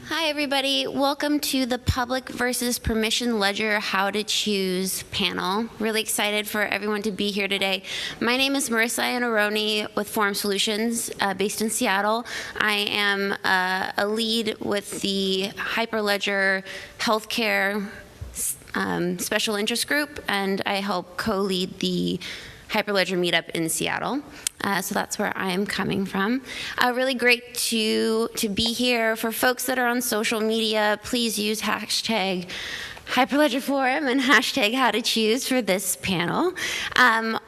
Hi, everybody. Welcome to the Public versus Permission Ledger How to Choose panel. Really excited for everyone to be here today. My name is Marissa Iannarone with Forum Solutions based in Seattle. I am a lead with the Hyperledger Healthcare Special Interest Group, and I help co-lead the Hyperledger meetup in Seattle. So that's where I am coming from. Really great to be here. For folks that are on social media, please use hashtag Hyperledger Forum and hashtag how to choose for this panel.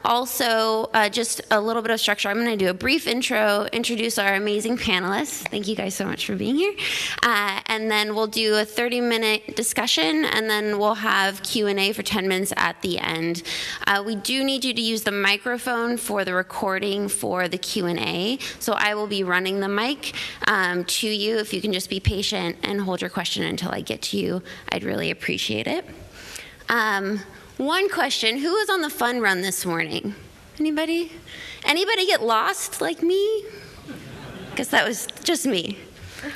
Also, just a little bit of structure. I'm going to do a brief intro, introduce our amazing panelists. Thank you guys so much for being here. And then we'll do a 30-minute discussion, and then we'll have Q&A for 10 minutes at the end. We do need you to use the microphone for the recording for the Q&A. So I will be running the mic to you. If you can just be patient and hold your question until I get to you, I'd really appreciate it. One question, who was on the fun run this morning? Anybody? Anybody get lost like me? Because that was just me.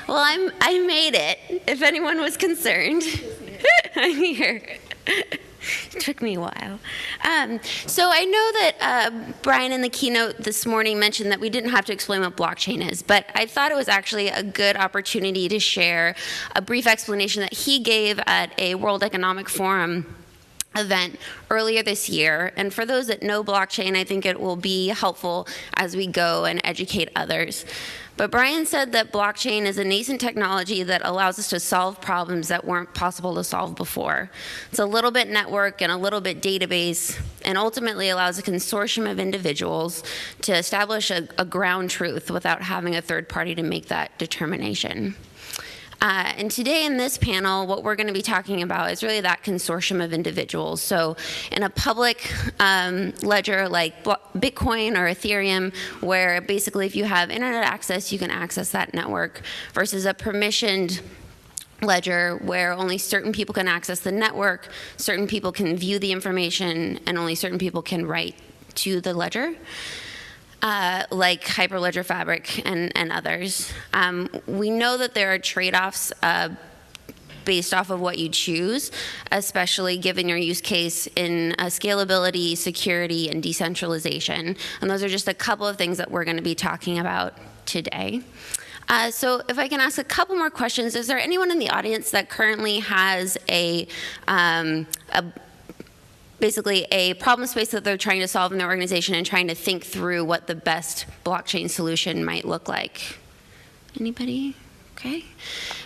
Well, I made it, if anyone was concerned. I'm here. It took me a while. So I know that Brian in the keynote this morning mentioned that we didn't have to explain what blockchain is, but I thought it was actually a good opportunity to share a brief explanation that he gave at a World Economic Forum event earlier this year. And for those that know blockchain, I think it will be helpful as we go and educate others. But Brian said that blockchain is a nascent technology that allows us to solve problems that weren't possible to solve before. It's a little bit network and a little bit database, and ultimately allows a consortium of individuals to establish a ground truth without having a third party to make that determination. And today in this panel, what we're going to be talking about is really that consortium of individuals. So in a public ledger like Bitcoin or Ethereum, where basically if you have internet access, you can access that network, versus a permissioned ledger where only certain people can access the network, certain people can view the information, and only certain people can write to the ledger. Like Hyperledger Fabric and others. We know that there are trade-offs based off of what you choose, especially given your use case in scalability, security, and decentralization. And those are just a couple of things that we're going to be talking about today. So if I can ask a couple more questions, is there anyone in the audience that currently has basically a problem space that they're trying to solve in their organization and trying to think through what the best blockchain solution might look like? Anybody? Okay.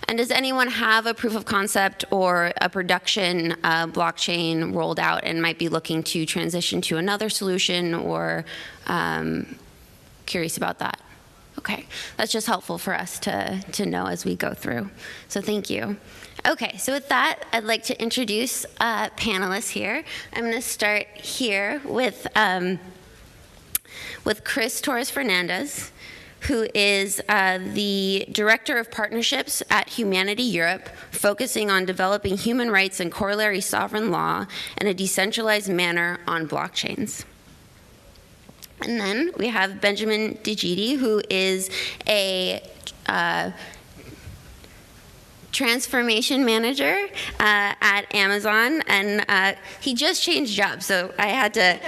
And does anyone have a proof of concept or a production blockchain rolled out and might be looking to transition to another solution, or curious about that? Okay, that's just helpful for us to know as we go through. So thank you. Okay, so with that, I'd like to introduce panelists here. I'm going to start here with Chris Torres-Fernandez, who is the Director of Partnerships at Humanity Europe, focusing on developing human rights and corollary sovereign law in a decentralized manner on blockchains. And then we have Benjamin Digiti, who is a transformation manager at Amazon, and he just changed jobs, so I had to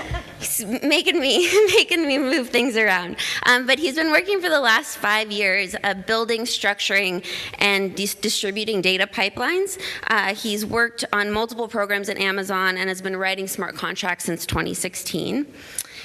making me move things around. But he's been working for the last 5 years building, structuring, and distributing data pipelines. He's worked on multiple programs at Amazon and has been writing smart contracts since 2016.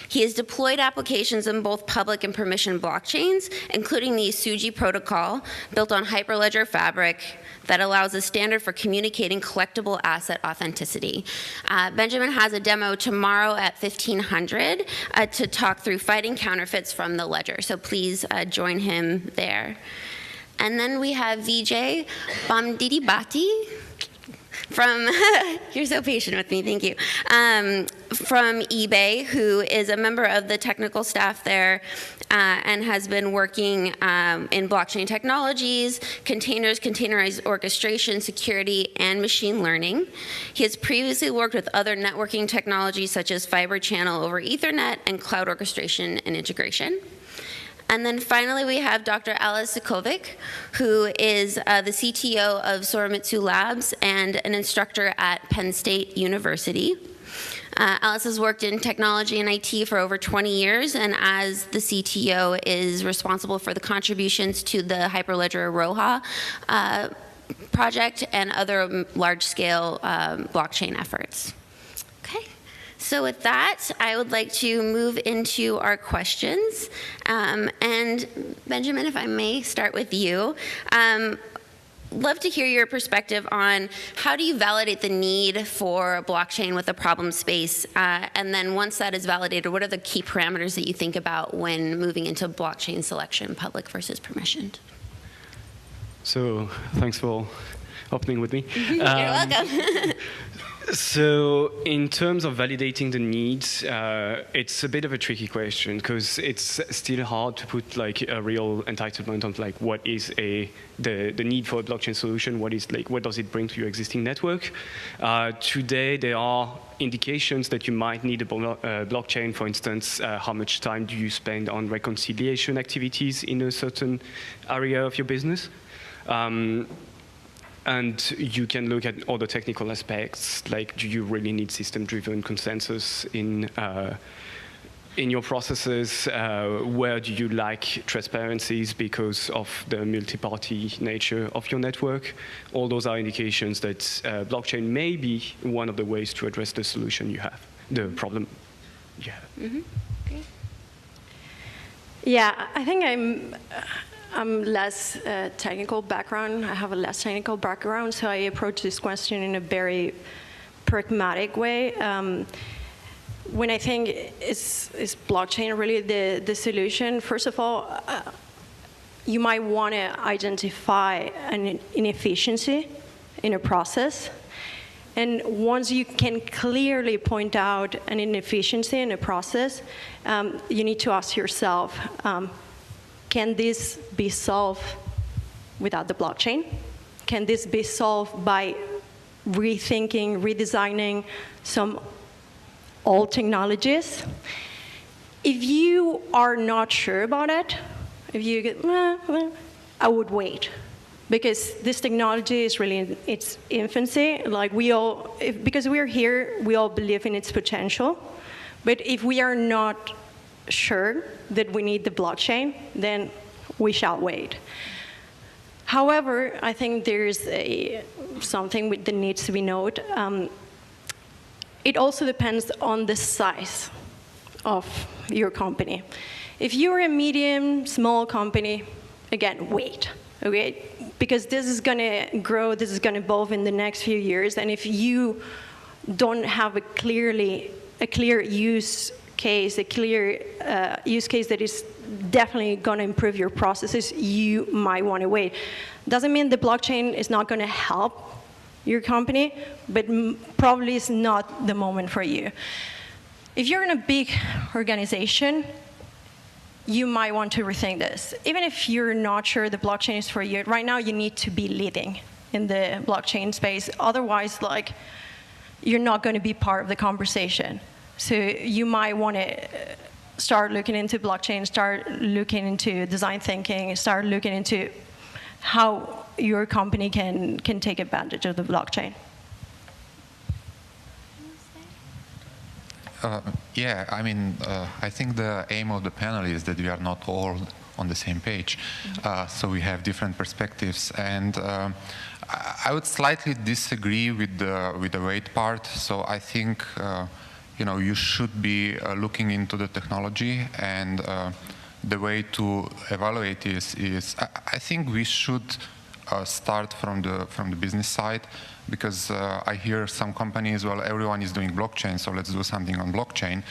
He has deployed applications in both public and permission blockchains, including the Suji protocol built on Hyperledger Fabric that allows a standard for communicating collectible asset authenticity. Benjamin has a demo tomorrow at 1500 to talk through fighting counterfeits from the ledger, so please join him there. And then we have Vijay Bamdidibati from, you're so patient with me, thank you, from eBay, who is a member of the technical staff there and has been working in blockchain technologies, containers, containerized orchestration, security, and machine learning. He has previously worked with other networking technologies such as fiber channel over Ethernet and cloud orchestration and integration. And then finally, we have Dr. Alice Sikovic, who is the CTO of Soromitsu Labs and an instructor at Penn State University. Alice has worked in technology and IT for over 20 years, and as the CTO is responsible for the contributions to the Hyperledger Roha project and other large-scale blockchain efforts. Okay. So with that, I would like to move into our questions. And Benjamin, if I may start with you. Love to hear your perspective on how do you validate the need for a blockchain with a problem space, and then once that is validated, what are the key parameters that you think about when moving into blockchain selection, public versus permissioned? So thanks for opening with me. You're welcome. So in terms of validating the needs, it's a bit of a tricky question because it's still hard to put like a real entitlement on like what is the need for a blockchain solution, what does it bring to your existing network. Today there are indications that you might need a blockchain. For instance, how much time do you spend on reconciliation activities in a certain area of your business? And you can look at other technical aspects, like do you really need system-driven consensus in your processes? Where do you like transparencies because of the multi-party nature of your network? All those are indications that blockchain may be one of the ways to address the solution you have, the problem you have. Mm-hmm. Great. Yeah, I think I'm less technical background. I have a less technical background, so I approach this question in a very pragmatic way. When I think is blockchain really the solution? First of all, you might want to identify an inefficiency in a process. And once you can clearly point out an inefficiency in a process, you need to ask yourself, can this be solved without the blockchain? Can this be solved by rethinking, redesigning some old technologies? If you are not sure about it, if you get, I would wait. Because this technology is really in its infancy. Like because we are here, we all believe in its potential. But if we are not sure that we need the blockchain, then we shall wait. However, I think there's something that needs to be noted. It also depends on the size of your company. If you're a medium, small company, again, wait, okay? Because this is gonna grow, this is gonna evolve in the next few years, and if you don't have a clear use case, a clear use case that is definitely going to improve your processes, you might want to wait. Doesn't mean the blockchain is not going to help your company, but probably is not the moment for you. If you're in a big organization, you might want to rethink this. Even if you're not sure the blockchain is for you, right now you need to be leading in the blockchain space. Otherwise, like, you're not going to be part of the conversation. So you might want to start looking into blockchain, start looking into design thinking, start looking into how your company can take advantage of the blockchain. Yeah, I mean, I think the aim of the panel is that we are not all on the same page. So we have different perspectives. And I would slightly disagree with the wait part. So I think you should be looking into the technology, and the way to evaluate this is, I think we should start from the business side, because I hear some companies, well, everyone is doing blockchain, so let's do something on blockchain.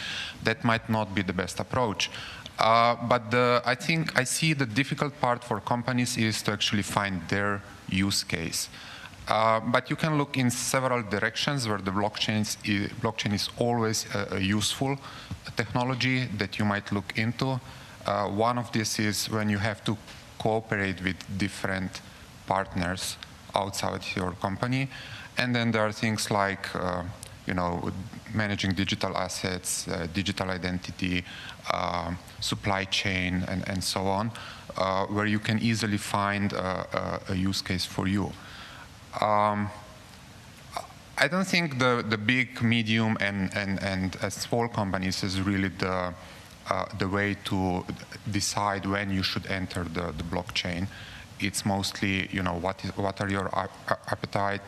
That might not be the best approach. But I think I see the difficult part for companies is to actually find their use case. But you can look in several directions where the blockchain is always a useful technology that you might look into. One of these is when you have to cooperate with different partners outside your company. And then there are things like managing digital assets, digital identity, supply chain, and so on, where you can easily find a use case for you. I don't think the big, medium, and small companies is really the way to decide when you should enter the blockchain. It's mostly, what are your appetite,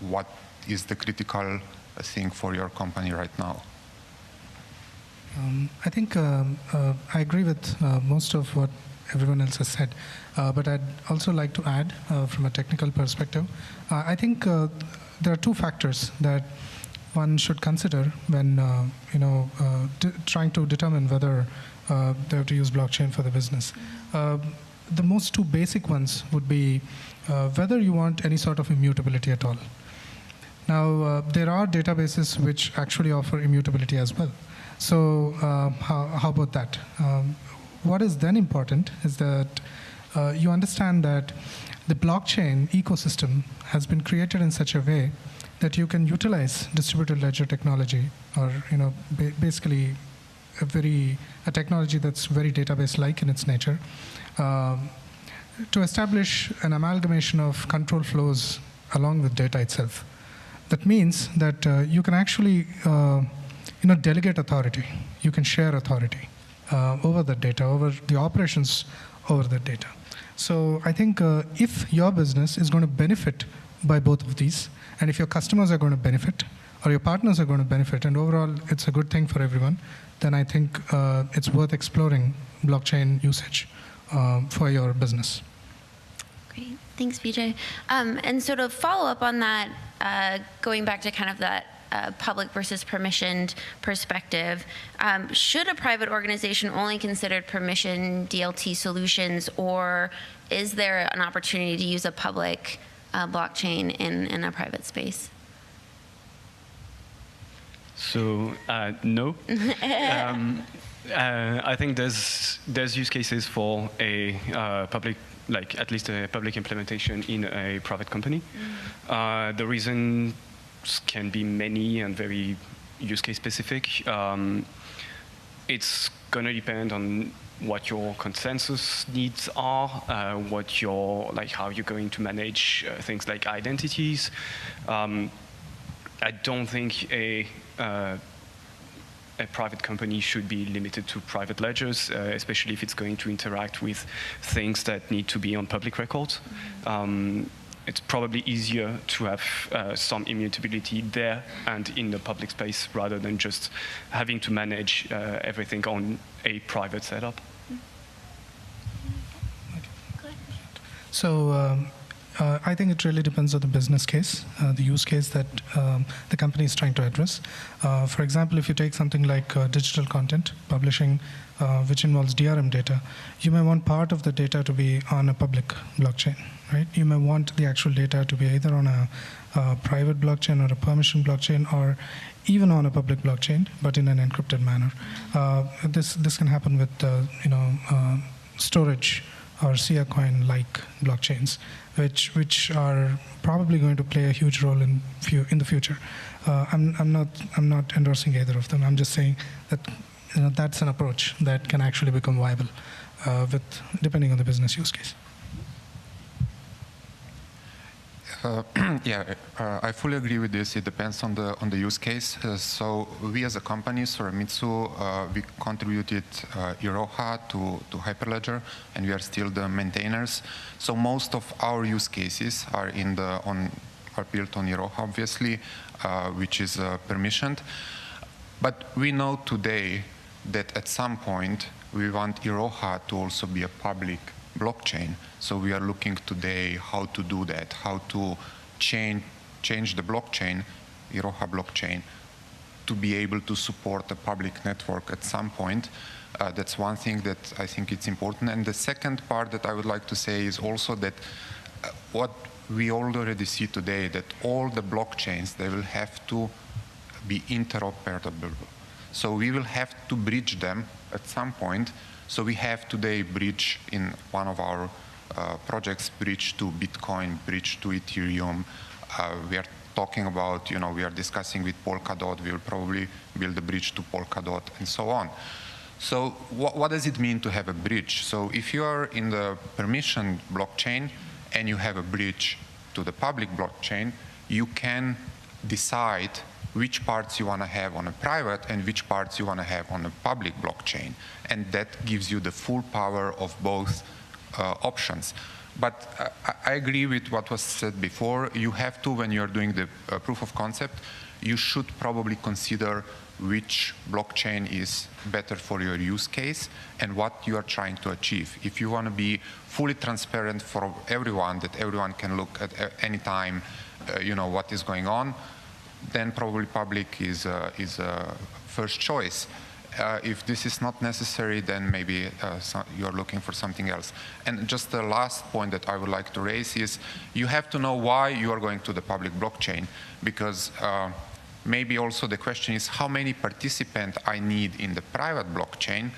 what is the critical thing for your company right now? I think I agree with most of what everyone else has said, but I'd also like to add from a technical perspective. I think there are two factors that one should consider when trying to determine whether they have to use blockchain for the business. The most two basic ones would be whether you want any sort of immutability at all. Now, there are databases which actually offer immutability as well. So how about that? What is then important is that you understand that the blockchain ecosystem has been created in such a way that you can utilize distributed ledger technology, or basically a technology that's very database-like in its nature, to establish an amalgamation of control flows along with data itself. That means that you can actually delegate authority. You can share authority over the data, over the operations over the data. So I think if your business is going to benefit by both of these, and if your customers are going to benefit, or your partners are going to benefit, and overall it's a good thing for everyone, then I think it's worth exploring blockchain usage for your business. Great, thanks, Vijay. And so to follow up on that, going back to kind of that public versus permissioned perspective, should a private organization only consider permission DLT solutions, or is there an opportunity to use a public blockchain in a private space? So no. I think there's use cases for a public, like at least a public implementation in a private company. The reason can be many and very use case specific. It's going to depend on what your consensus needs are, what your how you're going to manage things like identities. I don't think a private company should be limited to private ledgers, especially if it's going to interact with things that need to be on public records. It's probably easier to have some immutability there and in the public space rather than just having to manage everything on a private setup. So I think it really depends on the business case, the use case that the company is trying to address. For example, if you take something like digital content publishing, which involves DRM data, you may want part of the data to be on a public blockchain, right? You may want the actual data to be either on a private blockchain or a permission blockchain, or even on a public blockchain, but in an encrypted manner. This can happen with storage or Sia coin-like blockchains, which are probably going to play a huge role in the future. I'm not endorsing either of them. I'm just saying that that's an approach that can actually become viable, depending on the business use case. I fully agree with this. It depends on the use case. So we as a company, Soramitsu, we contributed Iroha to Hyperledger, and we are still the maintainers. So most of our use cases are built on Iroha, obviously, which is permissioned. But we know today that at some point we want Iroha to also be a public blockchain. So we are looking today how to do that, how to change the blockchain, Iroha blockchain, to be able to support a public network at some point. That's one thing that I think it's important. And the second part that I would like to say is also that what we already see today, that all the blockchains, they will have to be interoperable. So we will have to bridge them at some point. So we have today bridge in one of our projects, bridge to Bitcoin, bridge to Ethereum. We are talking about, we are discussing with Polkadot, we will probably build a bridge to Polkadot and so on. So what does it mean to have a bridge? So if you are in the permissioned blockchain and you have a bridge to the public blockchain, you can decide which parts you want to have on a private and which parts you want to have on a public blockchain. And that gives you the full power of both options. But I agree with what was said before. You have to, when you're doing the proof of concept, you should probably consider which blockchain is better for your use case and what you are trying to achieve. If you want to be fully transparent for everyone, that everyone can look at any time, what is going on, then probably public is a first choice. If this is not necessary, then maybe you're looking for something else. And just the last point that I would like to raise is you have to know why you are going to the public blockchain, because maybe also the question is how many participants I need in the private blockchain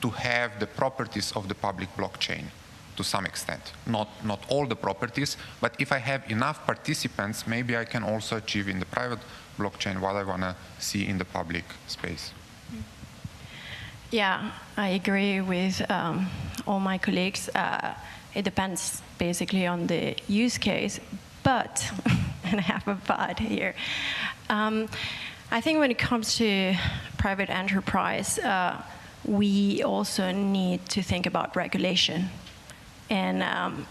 to have the properties of the public blockchain to some extent. Not all the properties, but if I have enough participants, maybe I can also achieve in the private blockchain what I want to see in the public space. Yeah, I agree with all my colleagues. It depends basically on the use case, but, and I have a but here, I think when it comes to private enterprise, we also need to think about regulation. And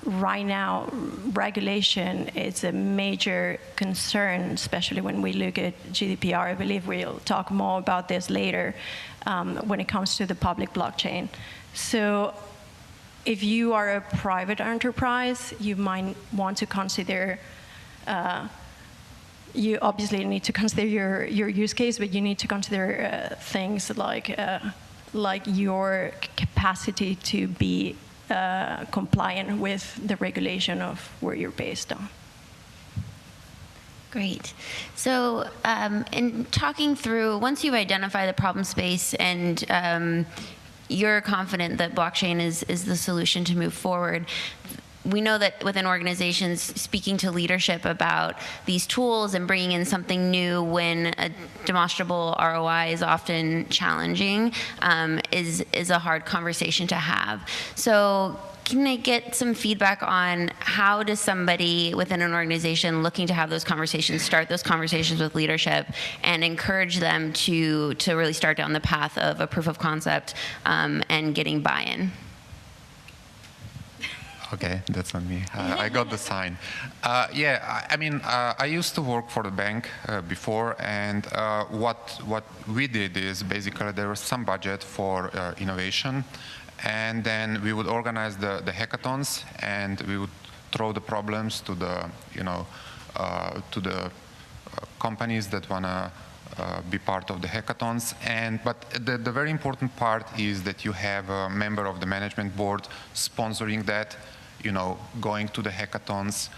right now, regulation is a major concern, especially when we look at GDPR. I believe we'll talk more about this later when it comes to the public blockchain. So if you are a private enterprise, you might want to consider, you obviously need to consider your use case, but you need to consider things like your capacity to be compliant with the regulation of where you're based on. Great. So in talking through, once you identify the problem space and you're confident that blockchain is the solution to move forward, we know that within organizations, speaking to leadership about these tools and bringing in something new when a demonstrable ROI is often challenging is a hard conversation to have. So can I get some feedback on how does somebody within an organization looking to have those conversations start those conversations with leadership and encourage them to really start down the path of a proof of concept and getting buy-in? Okay, that's on me. I got the sign. Yeah, I mean, I used to work for the bank before, and what we did is basically there was some budget for innovation, and then we would organize the hackathons, and we would throw the problems to the to the companies that wanna be part of the hackathons. But the very important part is that you have a member of the management board sponsoring that, going to the hackathons,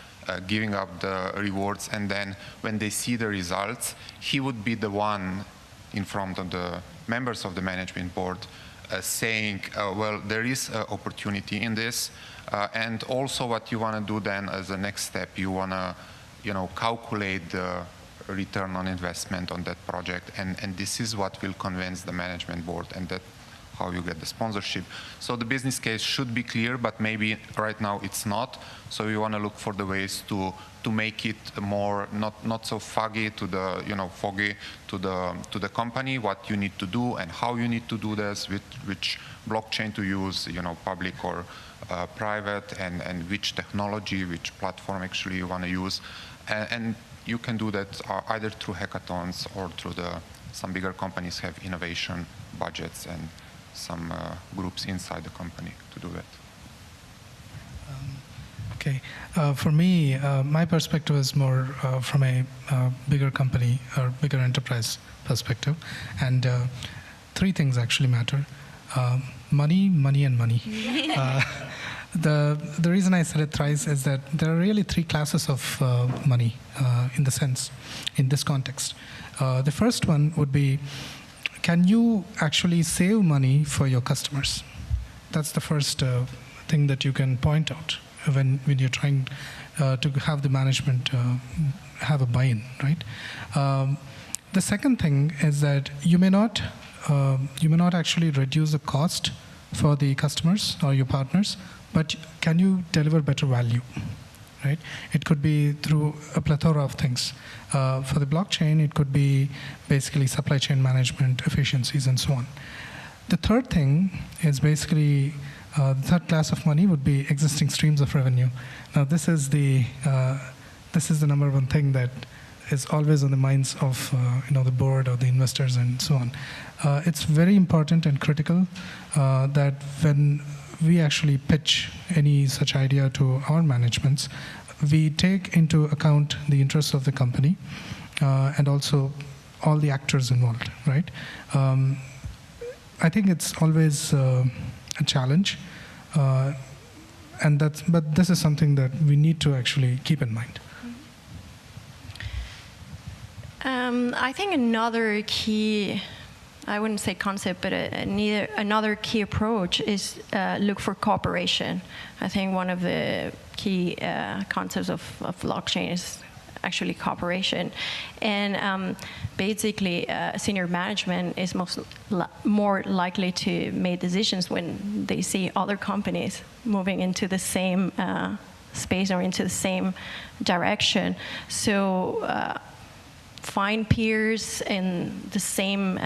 giving up the rewards, and then when they see the results, he would be the one in front of the members of the management board saying, well, there is an opportunity in this, and also what you want to do then as a next step, you want to, calculate the return on investment on that project, and this is what will convince the management board, and that how you get the sponsorship. So the business case should be clear, but maybe right now it's not. So we want to look for the ways to make it more not so foggy to the foggy to the company, what you need to do and how you need to do this, with which blockchain to use, public or private, and which technology, which platform actually you want to use, and you can do that either through hackathons or through some bigger companies have innovation budgets and some groups inside the company to do that. Okay, for me, my perspective is more from a bigger company or bigger enterprise perspective, and three things actually matter: money, money, and money. The reason I said it thrice is that there are really three classes of money in this context. The first one would be, can you actually save money for your customers? That's the first thing that you can point out when you're trying to have the management have a buy-in, right? The second thing is that you may not actually reduce the cost for the customers or your partners, but can you deliver better value, right? It could be through a plethora of things. For the blockchain, it could be basically supply chain management, efficiencies, and so on. The third thing is basically, the third class of money would be existing streams of revenue. Now, this is the number one thing that is always on the minds of the board or the investors and so on. It's very important and critical that when we actually pitch any such idea to our managements, we take into account the interests of the company and also all the actors involved, right? I think it's always a challenge, but this is something that we need to actually keep in mind. I think another key, I wouldn't say concept, but another key approach is look for cooperation. I think one of the key concepts of blockchain is actually cooperation. And basically, senior management is more likely to make decisions when they see other companies moving into the same space or into the same direction. So find peers in the same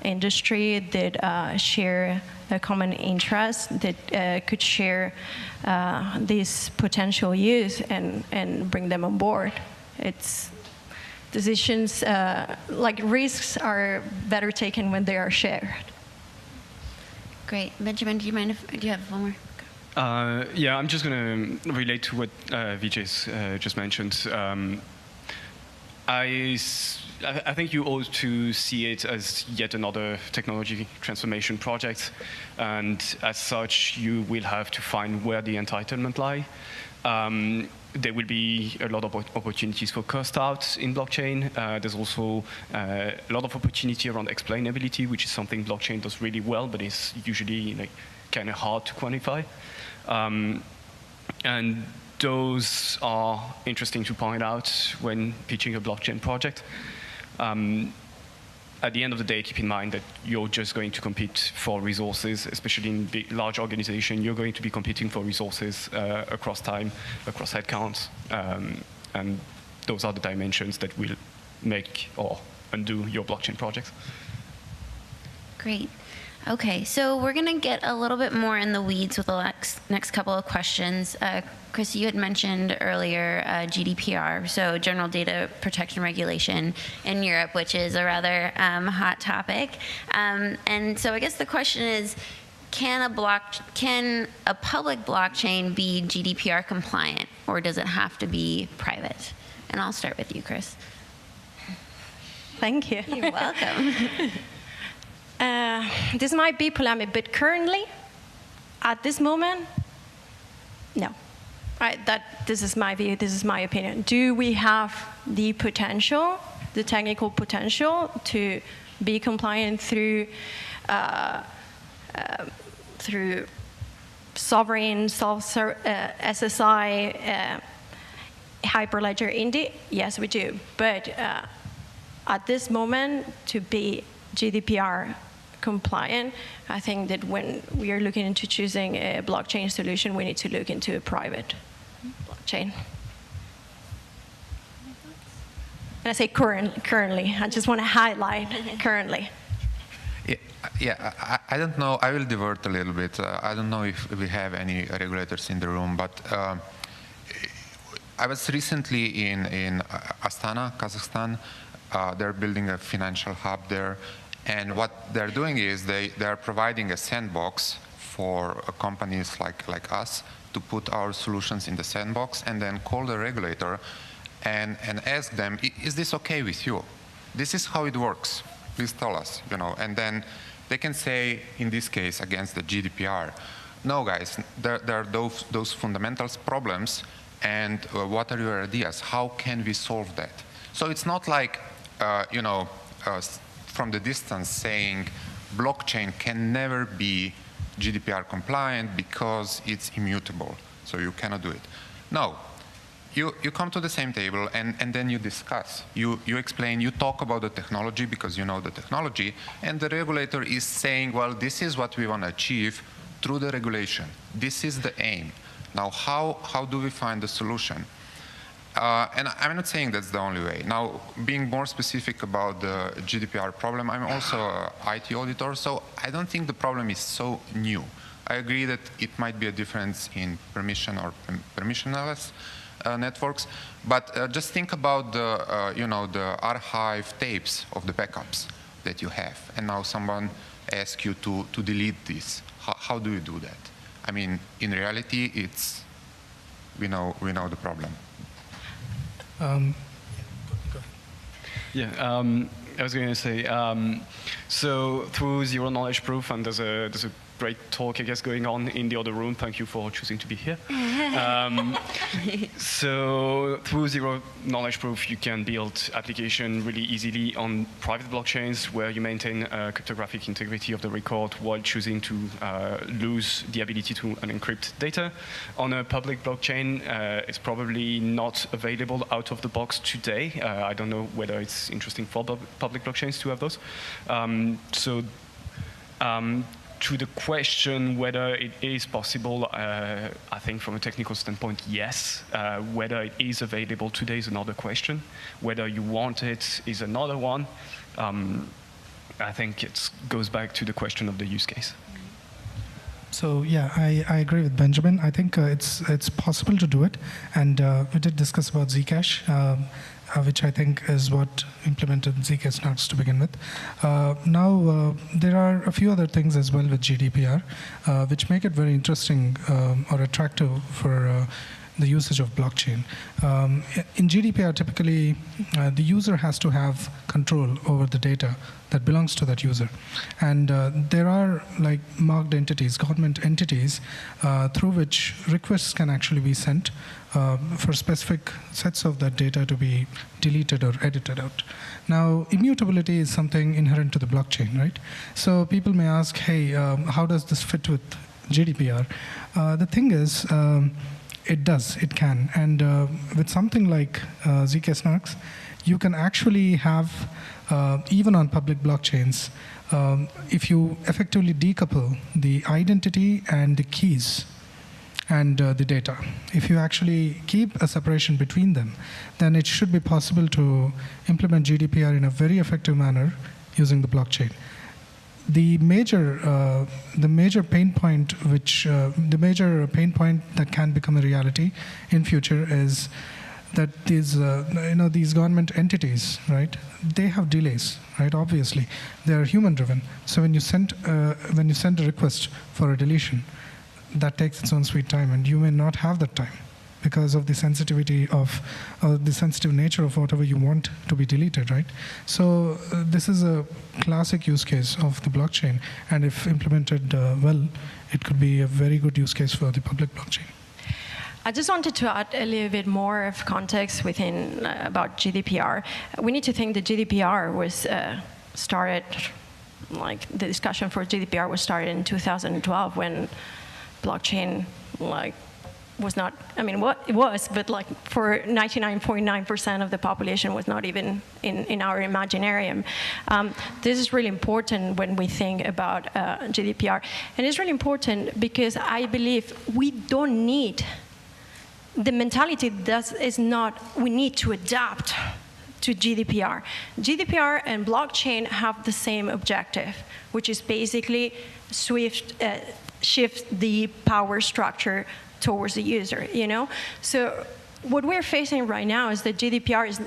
industry that share a common interest, that could share this potential use and bring them on board. It's decisions, like risks are better taken when they are shared. Great. Benjamin, do you have one more? Yeah, I'm just going to relate to what Vijay's just mentioned. I think you ought to see it as yet another technology transformation project, and as such, you will have to find where the entitlement lie. There will be a lot of opportunities for cost out in blockchain. There's also a lot of opportunity around explainability, which is something blockchain does really well, but is usually kind of hard to quantify. And those are interesting to point out when pitching a blockchain project. At the end of the day, keep in mind that you're just going to compete for resources, especially in big, large organizations. You're going to be competing for resources across time, across headcounts, and those are the dimensions that will make or undo your blockchain projects. Great. Okay, so we're going to get a little bit more in the weeds with the next couple of questions. Chris, you had mentioned earlier GDPR, so General Data Protection Regulation in Europe, which is a rather hot topic. And so I guess the question is, can a public blockchain be GDPR compliant, or does it have to be private? And I'll start with you, Chris. Thank you. You're welcome. This might be polemic, but currently, at this moment, no. This is my view, this is my opinion. Do we have the potential, the technical potential to be compliant through sovereign, SSI, Hyperledger, Indy? Yes, we do. But at this moment, to be GDPR compliant, I think that when we are looking into choosing a blockchain solution, we need to look into a private blockchain. And I say currently, I just want to highlight currently. Yeah, I don't know, I will divert a little bit. I don't know if we have any regulators in the room, but I was recently in Astana, Kazakhstan. They're building a financial hub there. And what they're doing is they're providing a sandbox for companies like us to put our solutions in the sandbox and then call the regulator and ask them, is this okay with you? This is how it works. Please tell us, And then they can say, in this case, against the GDPR, no, guys, there are those fundamental problems, and what are your ideas? How can we solve that? So it's not like, from the distance saying blockchain can never be GDPR compliant because it's immutable, so you cannot do it. No, you come to the same table and then you discuss. You explain, you talk about the technology because you know the technology, and the regulator is saying, well, this is what we want to achieve through the regulation. This is the aim. Now, how do we find the solution? And I'm not saying that's the only way. Now, being more specific about the GDPR problem, I'm also an IT auditor, so I don't think the problem is so new. I agree that it might be a difference in permission or permissionless networks, but just think about the, the archive tapes of the backups that you have, and now someone asks you to delete this. How do you do that? I mean, in reality, we know the problem. Yeah, I was going to say, so through zero knowledge proof, and there's a great talk, I guess, going on in the other room. Thank you for choosing to be here. So through zero knowledge proof, you can build application really easily on private blockchains where you maintain cryptographic integrity of the record while choosing to lose the ability to unencrypt data. On a public blockchain, it's probably not available out of the box today. I don't know whether it's interesting for public blockchains to have those. To the question whether it is possible, I think from a technical standpoint, yes. Whether it is available today is another question. Whether you want it is another one. I think it goes back to the question of the use case. So yeah, I agree with Benjamin. I think it's possible to do it, and we did discuss about Zcash, which I think is what implemented zk-SNARKs to begin with. Now there are a few other things as well with GDPR, which make it very interesting or attractive for the usage of blockchain. In GDPR, typically, the user has to have control over the data that belongs to that user. And there are like marked entities, government entities, through which requests can actually be sent for specific sets of that data to be deleted or edited out. Now, immutability is something inherent to the blockchain, right? So people may ask, hey, how does this fit with GDPR? The thing is, it does, it can. And with something like zk-SNARKs, you can actually have, even on public blockchains, if you effectively decouple the identity and the keys and the data, if you actually keep a separation between them, then it should be possible to implement GDPR in a very effective manner using the blockchain. The major pain point that can become a reality in future is that these these government entities, right? They have delays, right? Obviously, they are human driven. So when you send a request for a deletion, that takes its own sweet time, and you may not have that time because of the sensitivity of the sensitive nature of whatever you want to be deleted, right? So this is a classic use case of the blockchain, and if implemented well, it could be a very good use case for the public blockchain. I just wanted to add a little bit more of context within about GDPR. We need to think that GDPR was started, like the discussion for GDPR was started in 2012 when blockchain was not, I mean, what it was, but like for 99.9% of the population was not even in our imaginarium. This is really important when we think about GDPR. And it's really important because I believe we don't need, the mentality is not, we need to adapt to GDPR. GDPR and blockchain have the same objective, which is basically shift the power structure towards the user, So what we're facing right now is that GDPR is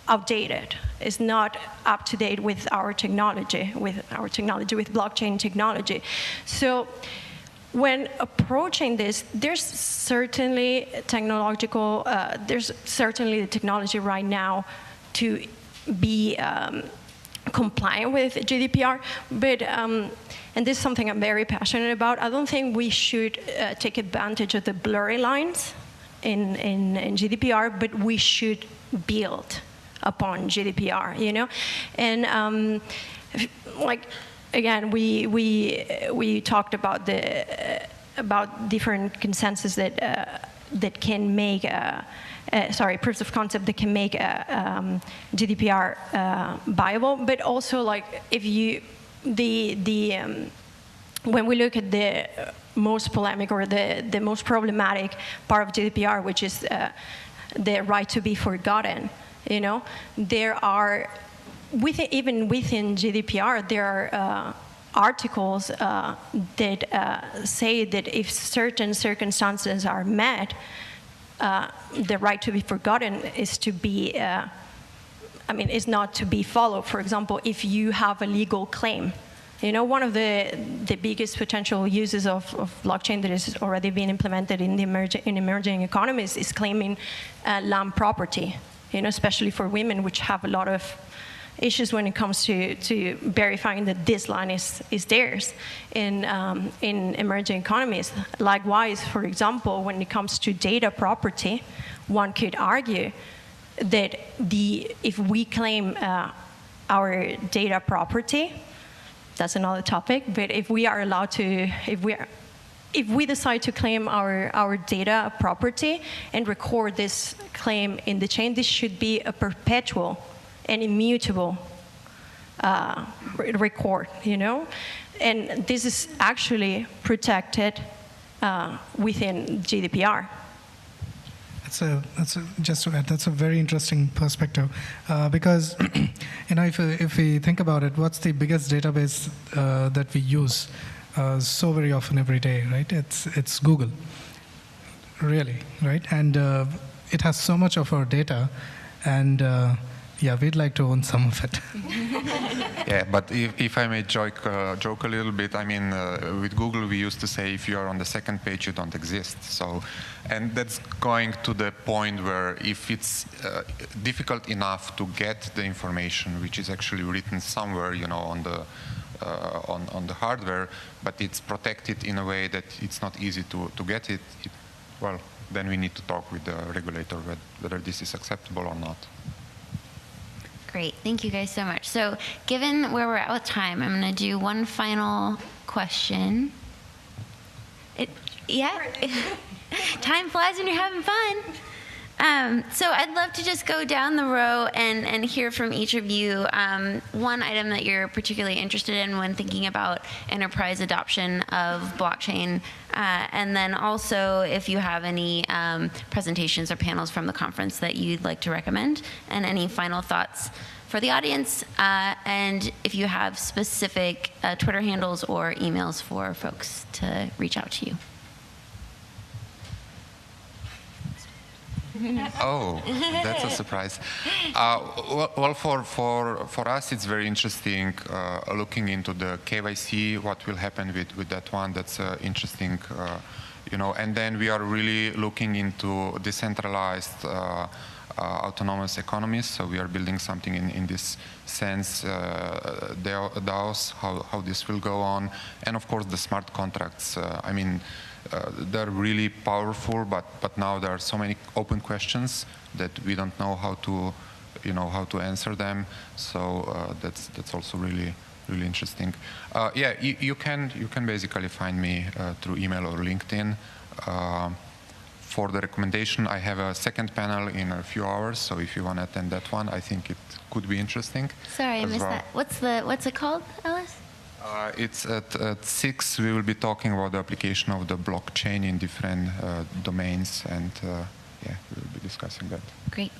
outdated. It's not up to date with our technology, with blockchain technology. So when approaching this, there's certainly the technology right now to be compliant with GDPR, but and this is something I'm very passionate about. I don't think we should take advantage of the blurry lines in GDPR, but we should build upon GDPR, And again, we talked about about different consensus that can make proofs of concept that can make GDPR viable. But also, like, if you when we look at the most polemic or the most problematic part of GDPR, which is the right to be forgotten, you know, there are even within GDPR there are articles that say that if certain circumstances are met, the right to be forgotten is to be, is not to be followed. For example, if you have a legal claim, you know, one of the biggest potential uses of blockchain that is already being implemented in emerging economies is claiming land property, you know, especially for women, which have a lot of issues when it comes to verifying that this land is theirs in emerging economies. Likewise, for example, when it comes to data property, one could argue that if we claim our data property, that's another topic, but if we are allowed to, if we decide to claim our data property and record this claim in the chain, this should be a perpetual and immutable record, you know? And this is actually protected within GDPR. Just to add, that's a very interesting perspective because, you know, if we think about it, what's the biggest database that we use so very often every day, right? It's Google, really, right? And it has so much of our data, and yeah, we'd like to own some of it. Yeah, but if I may joke a little bit, I mean, with Google we used to say if you are on the second page, you don't exist. So, and that's going to the point where if it's difficult enough to get the information, which is actually written somewhere, you know, on the hardware, but it's protected in a way that it's not easy to get it, well, then we need to talk with the regulator whether this is acceptable or not. Great, thank you guys so much. So given where we're at with time, I'm going to do one final question. Time flies when you're having fun. So I'd love to just go down the row and hear from each of you one item that you're particularly interested in when thinking about enterprise adoption of blockchain, and then also if you have any presentations or panels from the conference that you'd like to recommend, and any final thoughts for the audience, and if you have specific Twitter handles or emails for folks to reach out to you. Oh, that's a surprise. Well, for us, it's very interesting looking into the KYC, what will happen with that one. That's interesting, you know. And then we are really looking into decentralized autonomous economies. So we are building something in this sense, DAOs, how this will go on. And of course, the smart contracts. I mean, they're really powerful, but now there are so many open questions that we don't know how to, you know, how to answer them. So that's also really interesting. Yeah, you can basically find me through email or LinkedIn. For the recommendation, I have a second panel in a few hours. So if you want to attend that one, I think it could be interesting. Sorry, I missed that. What's it called, Alice? It's at 6. We will be talking about the application of the blockchain in different domains, and yeah, we will be discussing that. Great.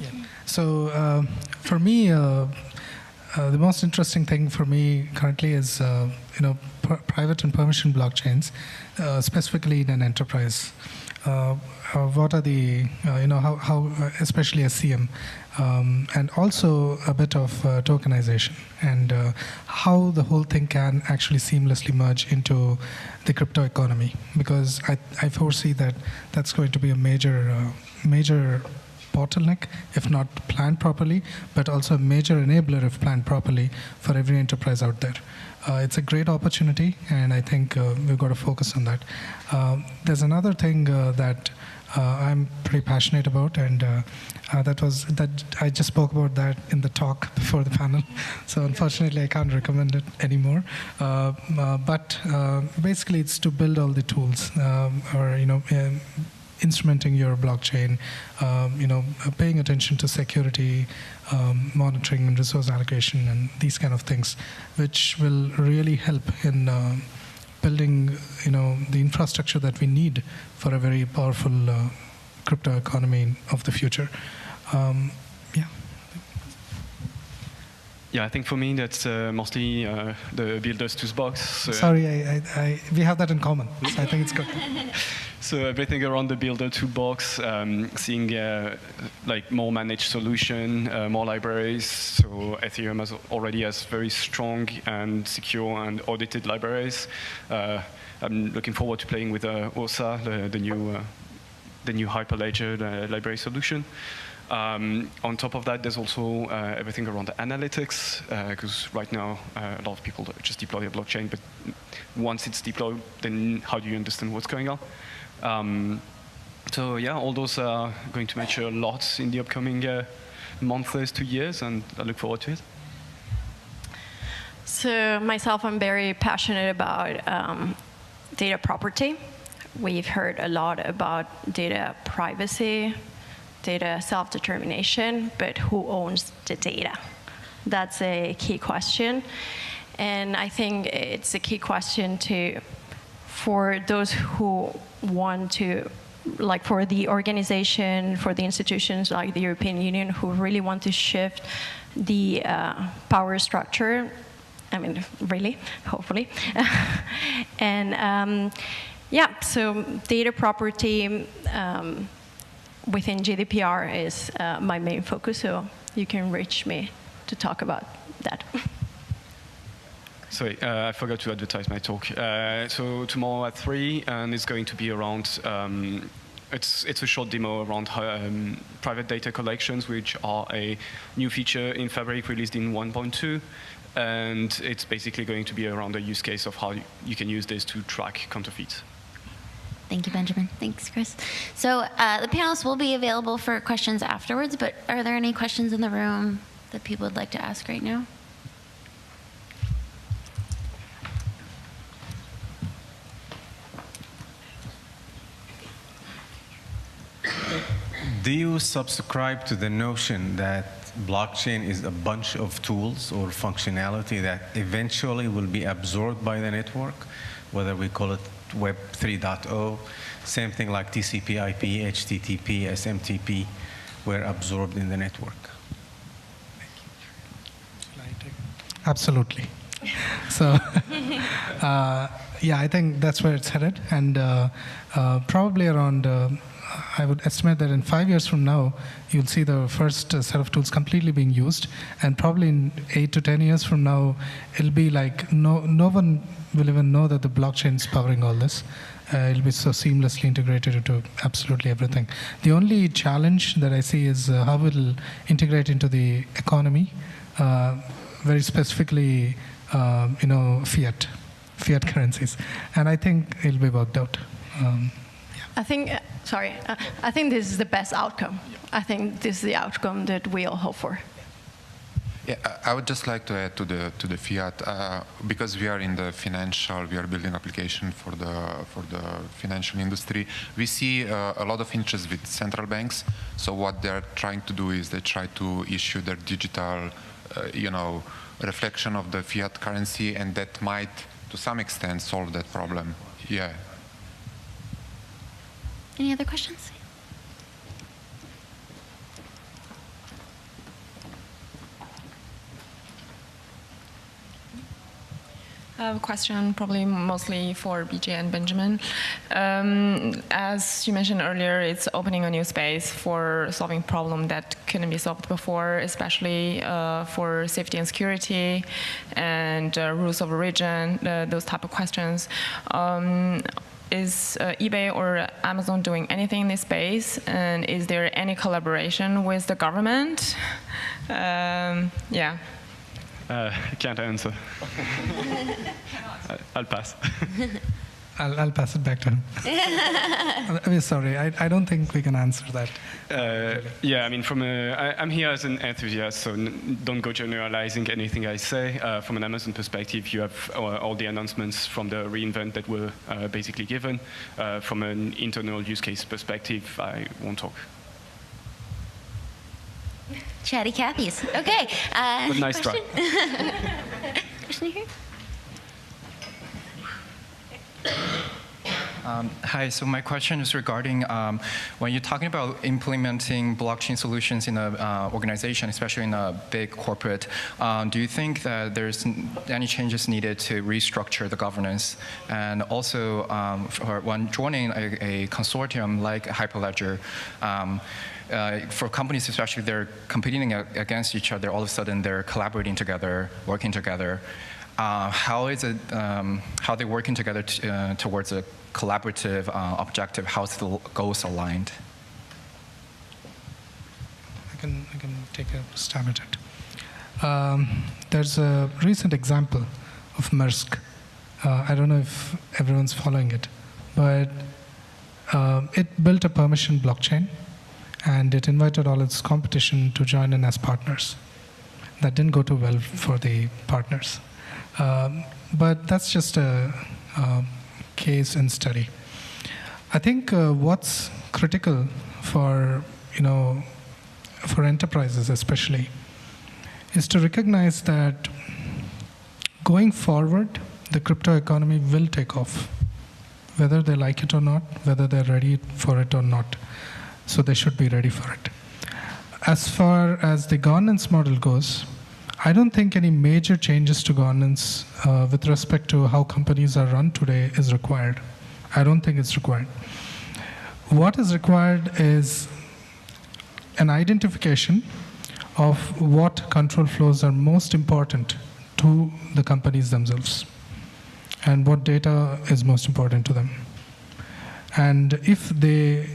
Yeah. So for me, the most interesting thing for me currently is you know, private and permission blockchains, specifically in an enterprise. What are the you know, how especially a CM, and also a bit of tokenization, and how the whole thing can actually seamlessly merge into the crypto economy, because I foresee that that's going to be a major bottleneck if not planned properly, but also a major enabler if planned properly for every enterprise out there. It's a great opportunity, and I think we've got to focus on that. There's another thing that I'm pretty passionate about, and that I just spoke about that in the talk before the panel. So unfortunately, I can't recommend it anymore. But basically, it's to build all the tools, or you know, instrumenting your blockchain, paying attention to security, monitoring and resource allocation, and these kind of things, which will really help in building, the infrastructure that we need for a very powerful crypto economy of the future. Yeah, I think for me that's mostly the builder's toolbox. Sorry, we have that in common, so I think it's good. So everything around the builder toolbox, seeing like more managed solution, more libraries. So Ethereum already has very strong and secure and audited libraries. I'm looking forward to playing with OSA, the new Hyperledger library solution. On top of that, there's also everything around the analytics, because right now a lot of people just deploy a blockchain, but once it's deployed, then how do you understand what's going on? So yeah, all those are going to mature a lot in the upcoming months to years, and I look forward to it. So myself, I'm very passionate about data property. We've heard a lot about data privacy, data self-determination, but who owns the data? That's a key question. And I think it's a key question for those who want to, like for the organization, for the institutions like the European Union, who really want to shift the power structure. I mean, really, hopefully. And yeah, so data property within GDPR is my main focus, so you can reach me to talk about that. Sorry, I forgot to advertise my talk. So tomorrow at 3, and it's going to be around, it's a short demo around private data collections, which are a new feature in Fabric released in 1.2. And it's basically going to be around the use case of how you can use this to track counterfeits. Thank you, Benjamin. Thanks, Chris. So the panelists will be available for questions afterwards, but are there any questions in the room that people would like to ask right now? Do you subscribe to the notion that blockchain is a bunch of tools or functionality that eventually will be absorbed by the network, whether we call it Web 3.0, same thing like TCP, IP, HTTP, SMTP were absorbed in the network? Absolutely. So, yeah, I think that's where it's headed, and probably around, I would estimate that in 5 years from now, you'll see the first set of tools completely being used, and probably in 8 to 10 years from now, it'll be like no one will even know that the blockchain is powering all this. It'll be so seamlessly integrated into absolutely everything. The only challenge that I see is how it'll integrate into the economy, very specifically, fiat currencies, and I think it'll be worked out. I think, I think this is the best outcome. I think this is the outcome that we all hope for. Yeah, I would just like to add to the fiat, because we are in the we are building application for the financial industry. We see a lot of interest with central banks. So what they're trying to do is they try to issue their digital, reflection of the fiat currency, and that might, to some extent, solve that problem. Yeah. Any other questions? I have a question, probably mostly for BJ and Benjamin. As you mentioned earlier, it's opening a new space for solving problems that couldn't be solved before, especially for safety and security and rules of origin, those type of questions. Is eBay or Amazon doing anything in this space? And is there any collaboration with the government? Yeah. I can't answer. I'll pass. I'll pass it back to him. I mean, sorry, I don't think we can answer that. Yeah, I mean, I'm here as an enthusiast, so don't go generalizing anything I say. From an Amazon perspective, you have all the announcements from the reInvent that were basically given. From an internal use case perspective, I won't talk. Chatty Cathy's. Okay. But nice try. Question here? Hi, so my question is regarding when you're talking about implementing blockchain solutions in an organization, especially in a big corporate, do you think that there's any changes needed to restructure the governance? And also, when joining a consortium like Hyperledger, for companies especially, they're competing against each other, all of a sudden they're collaborating together, working together. How is it, how they're working together towards a collaborative objective? How's the goals aligned? I can take a stab at it. There's a recent example of Maersk. I don't know if everyone's following it, but it built a permission blockchain, and it invited all its competition to join in as partners. That didn't go too well for the partners. But that's just a case in study. I think what's critical for enterprises especially is to recognize that going forward, the crypto economy will take off, whether they like it or not, whether they're ready for it or not. So they should be ready for it. As far as the governance model goes, I don't think any major changes to governance with respect to how companies are run today is required. I don't think it's required. What is required is an identification of what control flows are most important to the companies themselves and what data is most important to them. And if they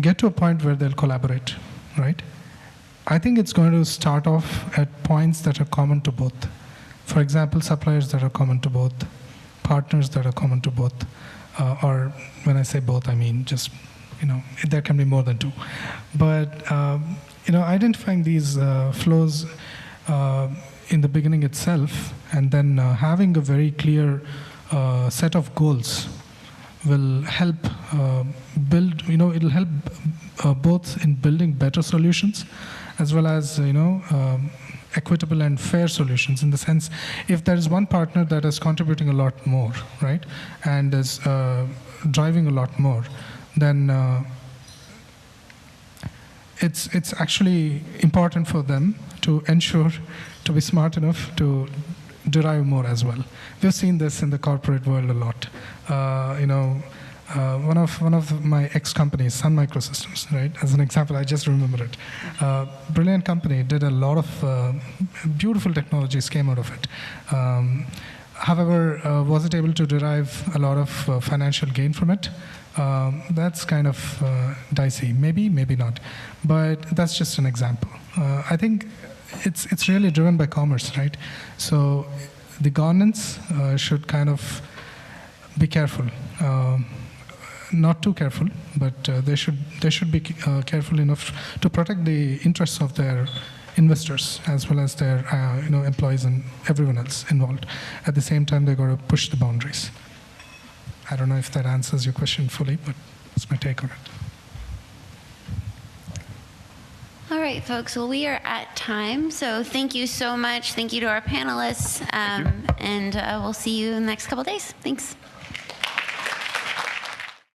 get to a point where they'll collaborate, right? I think it's going to start off at points that are common to both. For example, suppliers that are common to both, partners that are common to both, or when I say both, I mean just, there can be more than two. But, identifying these flows in the beginning itself, and then having a very clear set of goals will help build, it'll help both in building better solutions as well as, equitable and fair solutions, in the sense, if there is one partner that is contributing a lot more, right, and is driving a lot more, then it's actually important for them to ensure, to be smart enough to derive more as well. We've seen this in the corporate world a lot. One of my ex-companies, Sun Microsystems, right? As an example, I just remember it. Brilliant company, did a lot of beautiful technologies came out of it. However, was it able to derive a lot of financial gain from it? That's kind of dicey. Maybe, maybe not. But that's just an example. I think it's really driven by commerce, right? So the governance should kind of be careful. Not too careful, but they should be careful enough to protect the interests of their investors as well as their employees and everyone else involved. At the same time, they've got to push the boundaries. I don't know if that answers your question fully, but that's my take on it. All right, folks. Well, we are at time, so thank you so much. Thank you to our panelists, and we'll see you in the next couple of days. Thanks.